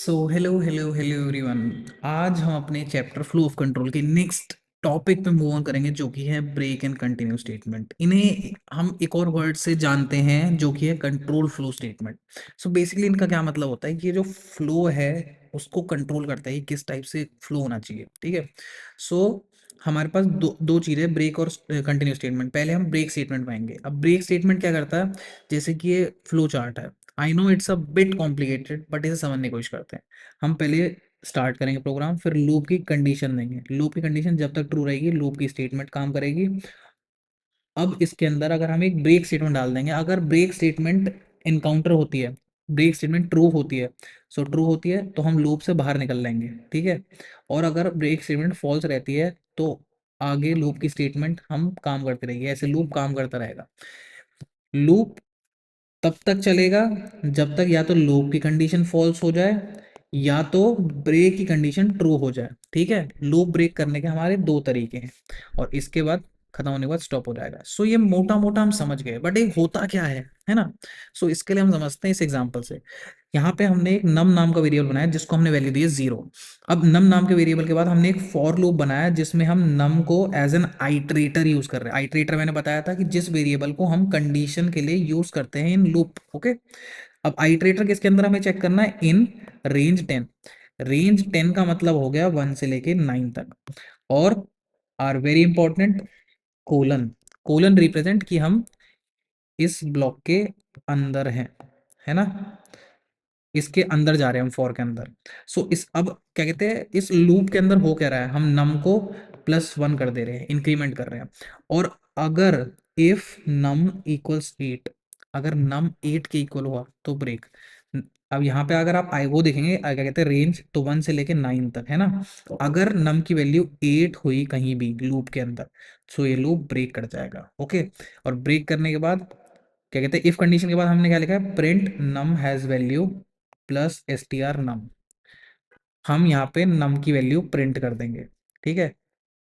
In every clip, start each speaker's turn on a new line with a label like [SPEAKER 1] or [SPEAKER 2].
[SPEAKER 1] So hello hello hello everyone. आज हम अपने चैप्टर फ्लो ऑफ कंट्रोल के नेक्स्ट टॉपिक पे मूव ऑन करेंगे, जो कि है ब्रेक एंड कंटिन्यू स्टेटमेंट। इन्हें हम एक और वर्ड से जानते हैं, जो कि है control flow statement. So basically इनका क्या मतलब होता है कि ये जो फ्लो है उसको कंट्रोल करता है कि किस टाइप से फ्लो होना चाहिए। ठीक है। सो हमारे पास दो दो चीज़ें, ब्रेक और कंटिन्यू स्टेटमेंट। पहले हम ब्रेक स्टेटमेंट पाएंगे। अब ब्रेक स्टेटमेंट क्या करता है, जैसे कि ये फ्लो चार्ट है। I know it's a bit complicated, but इसे समझने की कोशिश करते हैं। हम पहले स्टार्ट करेंगे प्रोग्राम, फिर लूप की कंडीशन देंगे। लूप की कंडीशन जब तक ट्रू रहेगी, लूप की स्टेटमेंट काम करेगी। अब इसके अंदर अगर हम एक ब्रेक स्टेटमेंट डाल देंगे, अगर ब्रेक स्टेटमेंट इनकाउंटर होती है, ब्रेक स्टेटमेंट ट्रू होती है, सो ट्रू होती है तो हम लूप से बाहर निकल लेंगे। ठीक है। और अगर ब्रेक स्टेटमेंट फॉल्स रहती है तो आगे लूप की स्टेटमेंट हम काम करते रहेंगे। ऐसे लूप काम करता रहेगा। लूप तब तक चलेगा जब तक या तो लूप की कंडीशन फॉल्स हो जाए या तो ब्रेक की कंडीशन ट्रू हो जाए। ठीक है। लूप ब्रेक करने के हमारे दो तरीके हैं और इसके बाद खत्म होने के बाद स्टॉप हो जाएगा। सो ये मोटा मोटा हम समझ गए, बट ये होता क्या है ना। सो इसके लिए हम समझते हैं इस एग्जांपल से। यहाँ पे हमने एक नम नाम का वेरिएबल बनाया जिसको हमने वैल्यू दी है 0। अब नम नाम के वेरिएबल के बाद हमने एक फॉर लूप बनाया जिसमें हम नम को एज एन आइटरेटर यूज कर रहे हैं। आइटरेटर मैंने बताया था कि जिस वेरिएबल को हम कंडीशन के लिए यूज करते हैं इन लूप। ओके। अब आइटरेटर किसके अंदर हमें चेक करना है, इन रेंज 10। रेंज 10 का मतलब हो गया 1 से लेके 9 तक। और are very important, colon. Colon represent कि हम इस ब्लॉक के अंदर हैं, है ना। इसके अंदर जा रहे हैं हम, फॉर के अंदर। सो इस अब क्या कहते हैं, इस लूप के अंदर हो क्या रहा है, हम नम को +1 कर दे रहे हैं, इंक्रीमेंट कर रहे हैं। और अगर इफ नम इक्वल्स 8, अगर नम 8 के इक्वल हुआ तो ब्रेक। अब यहाँ पे अगर आप आई वो देखेंगे, क्या कहते हैं, रेंज तो 1 से लेके 9 तक है ना। तो अगर नम की वैल्यू 8 हुई कहीं भी लूप के अंदर, सो ये लूप ब्रेक कर जाएगा। ओके। और ब्रेक करने के बाद क्या कहते हैं, इफ कंडीशन के बाद हमने क्या लिखा है, print num has value plus str num. हम यहाँ पे नम की वैल्यू प्रिंट कर देंगे। ठीक है।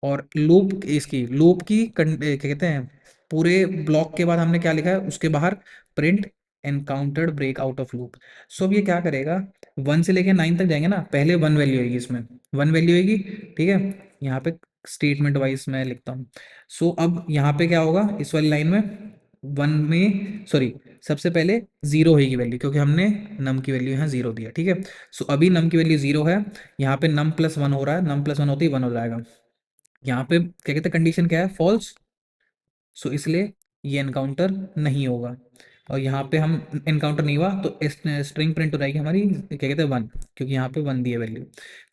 [SPEAKER 1] और लूप, इसकी लूप की क्या कहते हैं, पूरे ब्लॉक के बाद हमने क्या लिखा है, उसके बाहर print encountered break out of loop. So अब ये क्या करेगा, 1 से लेके 9 तक जाएंगे ना, पहले 1 वैल्यू आएगी, इसमें 1 वैल्यू आएगी। ठीक है। यहाँ पे स्टेटमेंट वाइज मैं लिखता हूँ। सो अब यहाँ पे क्या होगा, इस वाली लाइन में 1 में, सॉरी, सबसे पहले 0 होगी वैल्यू, क्योंकि हमने नम की वैल्यू यहाँ 0 दिया। ठीक है। सो अभी नम की वैल्यू 0 है। यहाँ पे नम +1 हो रहा है, नम +1 होते ही 1 हो जाएगा। यहाँ पे क्या कहते हैं, कंडीशन क्या है, फॉल्स। सो इसलिए ये एनकाउंटर नहीं होगा। और यहाँ पे हम एनकाउंटर नहीं हुआ तो स्ट्रिंग प्रिंट हो जाएगी हमारी, क्या कहते हैं, 1, क्योंकि यहाँ पे 1 दी है वैल्यू।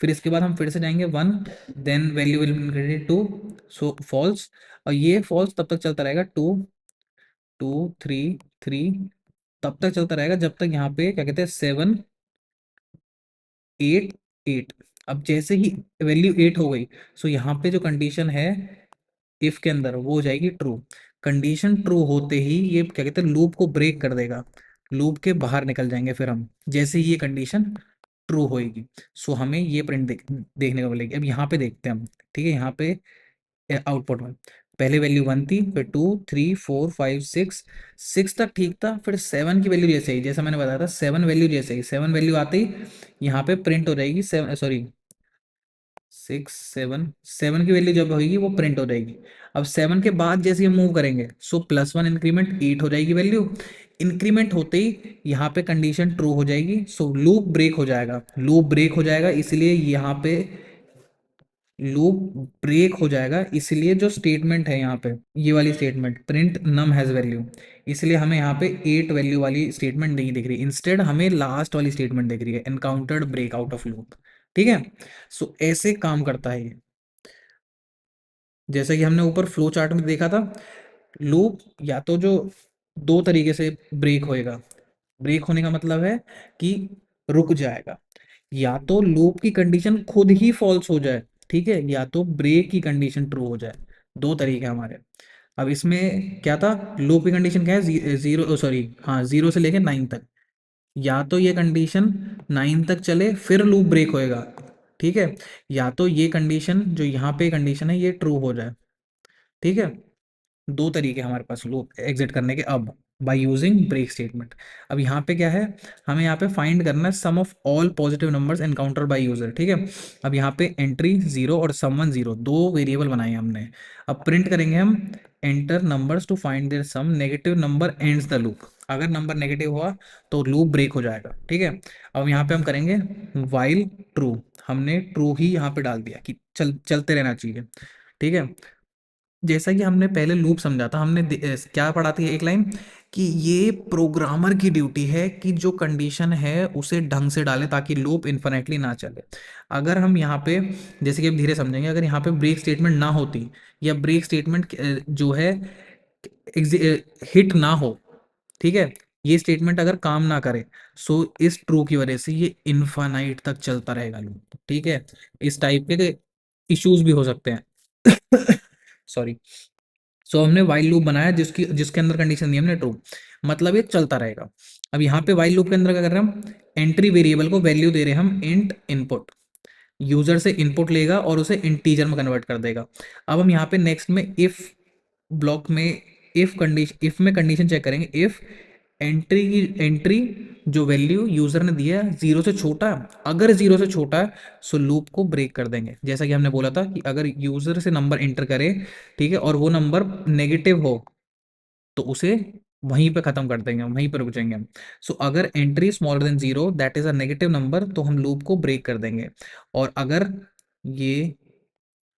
[SPEAKER 1] फिर इसके बाद हम फिर से जाएंगे 1, then value will be 2, so false. और ये फॉल्स तब तक चलता रहेगा, 2 2 3 3, तब तक चलता रहेगा जब तक यहाँ पे क्या कहते हैं, 7 8 8। अब जैसे ही वैल्यू 8 हो गई, सो यहाँ पे जो कंडीशन है इफ के अंदर वो हो जाएगी ट्रू। कंडीशन ट्रू होते ही ये क्या कहते हैं, लूप को ब्रेक कर देगा। लूप के बाहर निकल जाएंगे फिर हम, जैसे ही ये कंडीशन ट्रू होएगी। सो हमें ये प्रिंट देखने को मिलेगी। अब यहाँ पे देखते हैं हम। ठीक है। यहाँ पे आउटपुट में पहले वैल्यू 1 थी, फिर 2 3 4 5 6, 6 तक ठीक था। फिर 7 की वैल्यू जैसे ही, जैसा मैंने बताया था, 7 वैल्यू जैसे ही, 7 वैल्यू आते ही यहाँ पे प्रिंट हो जाएगी 7, सॉरी 6 7 7 की वैल्यू जब होगी वो प्रिंट हो जाएगी। अब 7 के बाद जैसे हम मूव करेंगे, सो +1 इंक्रीमेंट 8 हो जाएगी वैल्यू। इंक्रीमेंट होते ही यहाँ पे कंडीशन ट्रू हो जाएगी, सो लूप ब्रेक हो जाएगा। लूप ब्रेक हो जाएगा, इसलिए यहाँ पे लूप ब्रेक हो जाएगा, इसलिए जो स्टेटमेंट है यहाँ पे, ये वाली statement print num has value, इसलिए हमें यहाँ पे 8 वैल्यू वाली स्टेटमेंट नहीं दिख रही। इंस्टेड हमें लास्ट वाली स्टेटमेंट दिख रही है, encountered break out of loop. ठीक है। सो ऐसे काम करता है ये। जैसे कि हमने ऊपर फ्लो चार्ट में देखा था, लूप या तो जो दो तरीके से ब्रेक होएगा। ब्रेक होने का मतलब है कि रुक जाएगा, या तो लूप की कंडीशन खुद ही फॉल्स हो जाए, ठीक है, या तो ब्रेक की कंडीशन ट्रू हो जाए। दो तरीके हैं हमारे। अब इसमें क्या था, लूप की कंडीशन क्या है, 0, सॉरी हाँ, 0 से लेके 9 तक। या तो ये कंडीशन 9 तक चले फिर लूप ब्रेक होएगा। ठीक है। या तो ये कंडीशन जो यहाँ पे कंडीशन है ये ट्रू हो जाए। ठीक है। दो तरीके हमारे पास लूप एग्जिट करने के। अब बाय यूजिंग ब्रेक स्टेटमेंट। अब यहाँ पे क्या है, हमें यहाँ पे फाइंड करना है sum of all positive numbers encounter by user, ठीक है। अब यहाँ पे एंट्री जीरो और सम वन जीरो, दो वेरिएबल बनाए हैं हमने। अब प्रिंट करेंगे हम enter numbers to find their sum, negative number ends the loop. अगर नंबर नेगेटिव हुआ तो लूप ब्रेक हो जाएगा, ठीक है। अब यहाँ पे हम करेंगे वाइल ट्रू, हमने ट्रू ही यहाँ पे डाल दिया कि चलते रहना चाहिए, ठीक है। जैसा कि हमने पहले लूप समझा था, हमने क्या पढ़ा था, एक लाइन कि ये प्रोग्रामर की ड्यूटी है कि जो कंडीशन है उसे ढंग से डाले ताकि लूप इन्फिनेटली ना चले। अगर हम यहाँ पे, जैसे कि अब धीरे समझेंगे, अगर यहाँ पे ब्रेक स्टेटमेंट ना होती या ब्रेक स्टेटमेंट जो है हिट ना हो, ठीक है, ये स्टेटमेंट अगर काम ना करे, सो इस ट्रू की वजह से ये इनफाइनाइट तक चलता रहेगा लूप, ठीक है। इस टाइप के इश्यूज भी हो सकते हैं। सॉरी। सो हमने वाइल लूप बनाया जिसके अंदर कंडीशन दी हमने ट्रू, मतलब ये चलता रहेगा। अब यहाँ पे वाइल लूप के अंदर क्या कर रहे हैं हम, एंट्री वेरिएबल को वैल्यू दे रहे हैं हम इंट इनपुट, यूजर से इनपुट लेगा और उसे इंटीजर में कन्वर्ट कर देगा। अब हम यहाँ पे नेक्स्ट में इफ ब्लॉक में इफ में कंडीशन चेक करेंगे, इफ एंट्री जो वैल्यू यूजर ने दिया है जीरो से छोटा है, अगर जीरो से छोटा है सो लूप को ब्रेक कर देंगे। जैसा कि हमने बोला था कि अगर यूजर से नंबर एंटर करे, ठीक है, और वो नंबर नेगेटिव हो तो उसे वहीं पे खत्म कर देंगे, वहीं पे रुक जाएंगे हम। सो अगर entry smaller than zero, that is a negative number, तो हम लूप को ब्रेक कर देंगे। और अगर ये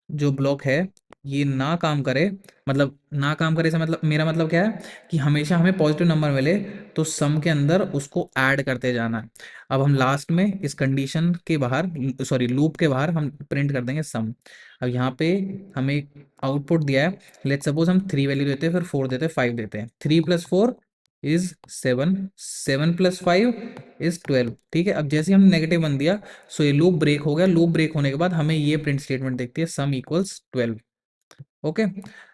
[SPEAKER 1] जो ब्लॉक है ये ना काम करे, मतलब ना काम करे से मतलब मेरा मतलब क्या है कि हमेशा हमें पॉजिटिव नंबर मिले तो सम के अंदर उसको ऐड करते जाना है। अब हम लास्ट में इस कंडीशन के बाहर, सॉरी लूप के बाहर हम प्रिंट कर देंगे सम। अब यहाँ पे हमें आउटपुट दिया है, लेट सपोज हम थ्री वैल्यू देते हैं, फिर फोर देते हैं, फाइव देते हैं, three plus four is seven, seven plus five is twelve, ठीक है। अब जैसे ही हमने नेगेटिव वन दिया, सो ये लूप ब्रेक हो गया। लूप ब्रेक होने के बाद हमें ये प्रिंट स्टेटमेंट देखती है सम इक्वल्स ट्वेल्व। ओके।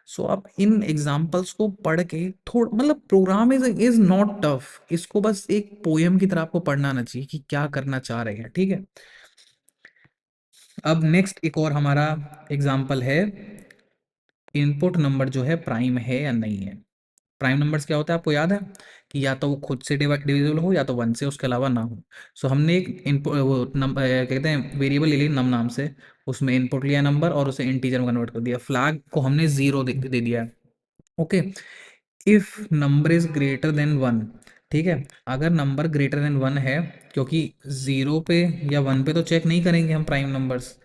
[SPEAKER 1] सो आप इन एग्जांपल्स को पढ़ के थोड़ा, मतलब प्रोग्राम इज नॉट टफ, इसको बस एक पोयम की तरह आपको पढ़ना आना चाहिए कि क्या करना चाह रहे हैं, ठीक है। अब नेक्स्ट एक और हमारा एग्जांपल है, इनपुट नंबर जो है प्राइम है या नहीं है। प्राइम नंबर्स क्या होता है आपको याद है कि या तो वो खुद से डिविजिबल हो या तो वन से, उसके अलावा ना हो। सो हमने एक इनपुट वो कहते हैं वेरिएबल ले ली नम नाम से, उसमें इनपुट लिया नंबर और उसे इंटीजर में कन्वर्ट कर दिया, फ्लैग को हमने जीरो दे दिया है। Okay. If number is greater than one, ठीक है, अगर नंबर ग्रेटर देन वन है, क्योंकि जीरो पे या वन पे तो चेक नहीं करेंगे हम प्राइम नंबर्स,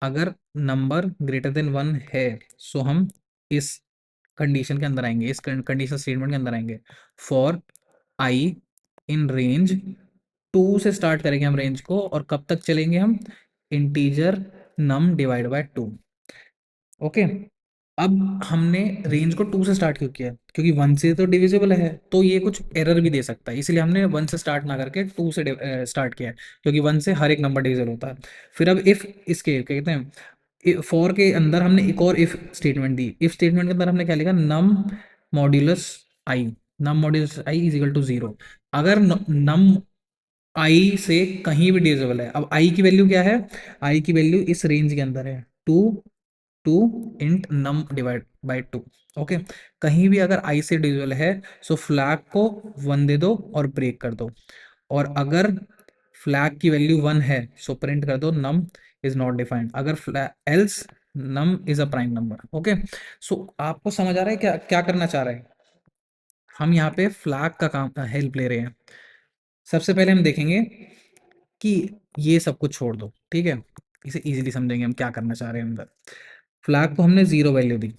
[SPEAKER 1] अगर नंबर ग्रेटर देन वन है सो हम इस कंडीशन के अंदर आएंगे, इस कंडीशन स्टेटमेंट के अंदर आएंगे, for I in range two से स्टार्ट करेंगे हम रेंज को, और कब तक चलेंगे हम, integer num divide by two. Okay. अब हमने रेंज को टू से स्टार्ट क्यों किया, क्योंकि वन से तो डिविजिबल है, तो ये कुछ एरर भी दे सकता है, इसलिए हमने वन से स्टार्ट ना करके टू से स्टार्ट किया है, क्योंकि वन से हर एक नंबर डिविजिबल होता है। फिर अब इफ इसके क्या कहते हैं, फॉर के अंदर हमने एक और इफ स्टेटमेंट दी, इफ स्टेटमेंट के अंदर हमने क्या लिखा, num modulus I, num modulus I is equal to zero. अगर नम आई से कहीं भी डिविजिबल है, अब आई की वैल्यू क्या है, आई की वैल्यू इस रेंज के अंदर है two, two int num divide by two. Okay. कहीं भी अगर आई से डिविजिबल है सो फ्लैग को वन दे दो और ब्रेक कर दो, और अगर फ्लैग की वैल्यू वन है सो प्रिंट कर दो नम इज नॉट डिफाइंड, अगर else num is a prime number. Okay. So आपको समझ आ रहा है क्या क्या करना चाह रहे हैं, हम यहाँ पे फ्लैग का काम हेल्प ले रहे हैं। सबसे पहले हम देखेंगे कि ये सब कुछ छोड़ दो, ठीक है, इसे इजीली समझेंगे हम क्या करना चाह रहे हैं अंदर। फ्लैग को हमने जीरो वैल्यू दी,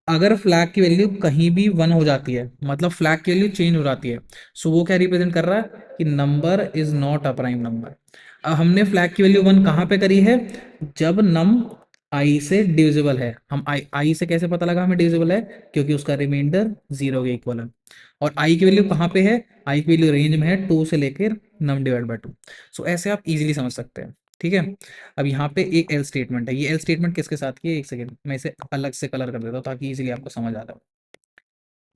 [SPEAKER 1] अगर फ्लैग की वैल्यू कहीं भी वन हो जाती है, मतलब फ्लैग की वैल्यू चेंज हो जाती है, सो वो क्या रिप्रेजेंट कर रहा है कि number is not a prime number. अब हमने फ्लैग की वैल्यू वन कहाँ पे करी है, जब नम आई से डिविजिबल है। हम आई से कैसे पता लगा हमें डिविजिबल है, क्योंकि उसका रिमाइंडर जीरो के इक्वल है। और आई की वैल्यू कहाँ पे है, आई की वैल्यू रेंज में है टू से लेकर नम डिवाइड बाई टू। सो ऐसे आप इजीली समझ सकते हैं, ठीक है। अब यहाँ पे एक एल स्टेटमेंट है, ये एल स्टेटमेंट किसके साथ की है, एक सेकेंड मैं इसे अलग से कलर कर देता हूँ ताकि इजीली आपको समझ आ जाए।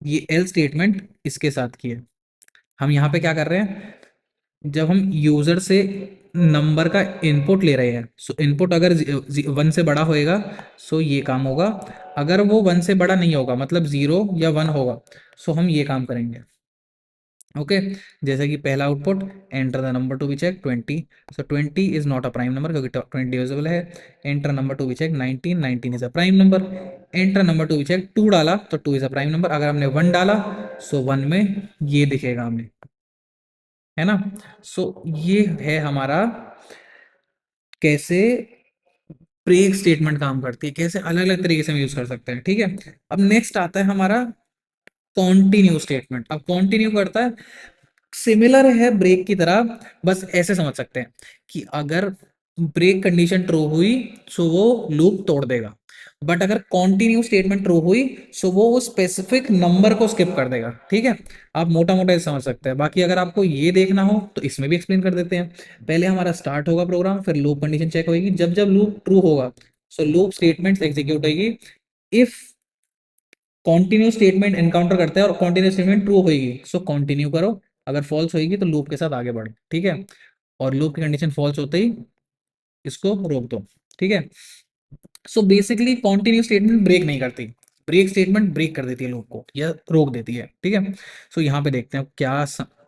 [SPEAKER 1] ये एल स्टेटमेंट इसके साथ की है। हम यहाँ पे क्या कर रहे हैं, जब हम यूजर से नंबर का इनपुट ले रहे हैं, सो इनपुट अगर 1 से बड़ा होएगा, सो ये काम होगा। अगर वो 1 से बड़ा नहीं होगा, मतलब 0 या 1 होगा, सो हम ये काम करेंगे। ओके, जैसे कि पहला output, enter the number to be check 20, so 20 is not a prime number क्योंकि 20 डिविजिबल है। Enter number to be check 19, 19 is a prime number. Enter number to be check 2 डाला तो 2 इज अ प्राइम नंबर। अगर हमने 1 डाला, सो 1 में ये दिखेगा हमें, है ना। सो ये है हमारा कैसे ब्रेक स्टेटमेंट काम करती है, कैसे अलग अलग तरीके से हम यूज कर सकते हैं, ठीक है। अब नेक्स्ट आता है हमारा कॉन्टिन्यू स्टेटमेंट। अब कॉन्टिन्यू करता है, सिमिलर है ब्रेक की तरह, बस ऐसे समझ सकते हैं कि अगर ब्रेक कंडीशन ट्रू हुई सो वो लूप तोड़ देगा, बट अगर कॉन्टिन्यू स्टेटमेंट ट्रू हुई सो वो उस स्पेसिफिक नंबर को स्किप कर देगा, ठीक है। आप मोटा मोटा समझ सकते हैं, बाकी अगर आपको ये देखना हो तो इसमें भी एक्सप्लेन कर देते हैं। पहले हमारा स्टार्ट होगा प्रोग्राम, फिर लूप कंडीशन चेक होगी, जब जब लूप ट्रू होगा सो लूप स्टेटमेंट एग्जीक्यूट होगी। इफ कॉन्टिन्यू स्टेटमेंट एनकाउंटर करता है और कॉन्टिन्यू स्टेटमेंट ट्रू होगी सो कंटिन्यू करो, अगर फॉल्स होगी तो लूप के साथ आगे बढ़ो, ठीक है। और लूप की कंडीशन फॉल्स होते ही इसको रोक दो, ठीक है। So basically continue statement break नहीं करती, ब्रेक स्टेटमेंट ब्रेक कर देती है लूप को या रोक देती है, ठीक है। सो यहाँ पे देखते हैं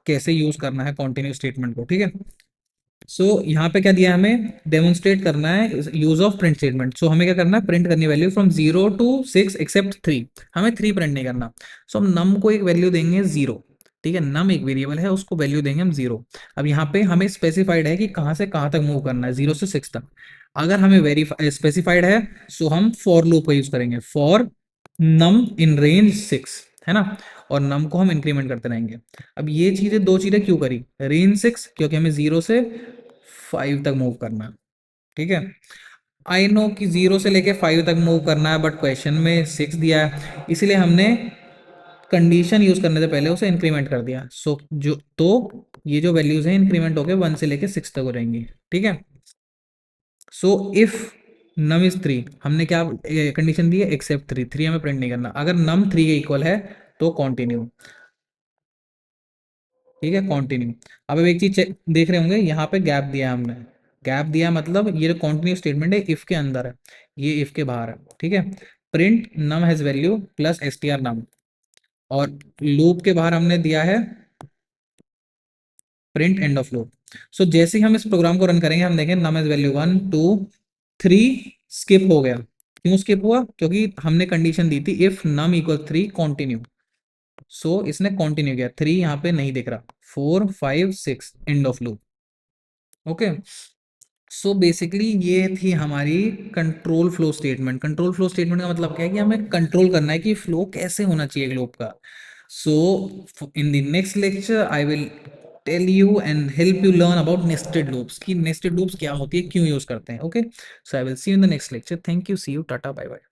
[SPEAKER 1] कैसे यूज करना है कॉन्टिन्यू स्टेटमेंट को, ठीक है। सो यहाँ पे क्या दिया है हमें, डेमोन्स्ट्रेट करना है यूज ऑफ प्रिंट स्टेटमेंट। सो हमें क्या करना है, प्रिंट करनी वैल्यू फ्रॉम 0 to 6 एक्सेप्ट 3। हमें 3 प्रिंट नहीं करना। सो हम नम को एक वैल्यू देंगे 0, ठीक है। नम एक वेरिएबल है, उसको वैल्यू देंगे हम 0। अब यहाँ पे हमें स्पेसिफाइड है कि कहाँ से कहाँ तक मूव करना है, 0 से 6 तक। अगर हमें वेरीफाई स्पेसिफाइड है सो हम फॉर लूप का यूज करेंगे, फॉर नम इन रेंज 6, है ना। और नम को हम इंक्रीमेंट करते रहेंगे। अब ये चीजें, दो चीजें क्यों करी, रेंज 6 क्योंकि हमें 0 से 5 तक मूव करना है, ठीक है। आई नो कि 0 से लेके 5 तक मूव करना है, बट क्वेश्चन में 6 दिया है, इसलिए हमने कंडीशन यूज करने से पहले उसे इंक्रीमेंट कर दिया। सो जो तो ये जो वैल्यूज हैं इंक्रीमेंट होके 1 से लेके 6 तक हो जाएंगी, ठीक है। सो इफ नम इज 3, हमने क्या कंडीशन दी है, एक्सेप्ट 3, 3 हमें प्रिंट नहीं करना। अगर नम 3 के इक्वल है तो कॉन्टिन्यू, ठीक है, कंटिन्यू। अब एक चीज देख रहे होंगे, यहाँ पे गैप दिया है हमने। गैप दिया मतलब ये जो कंटिन्यू स्टेटमेंट है इफ के अंदर है, ये इफ के बाहर है, ठीक है। Print num has value plus str num, और लूप के बाहर हमने दिया है print end of loop. So जैसे ही हम इस प्रोग्राम को रन करेंगे हम देखें नम हैज वैल्यू 1 2 3, स्किप हो गया। क्यों स्किप हुआ, क्योंकि हमने कंडीशन दी थी इफ नम इक्वल 3 कंटिन्यू। सो इसने कंटिन्यू किया, 3 यहाँ पे नहीं दिख रहा, 4 5 6 and of loop, okay. So basically ये थी हमारी control flow statement. Control flow statement का मतलब क्या है कि हमें कंट्रोल करना है कि फ्लो कैसे होना चाहिए लूप का। So in the next lecture I will tell you and help you learn about nested loops, कि नेस्टेड लूप्स क्या होती है, क्यों यूज करते हैं, okay. So I will see you in the next lecture, thank you, see you, tata, bye bye.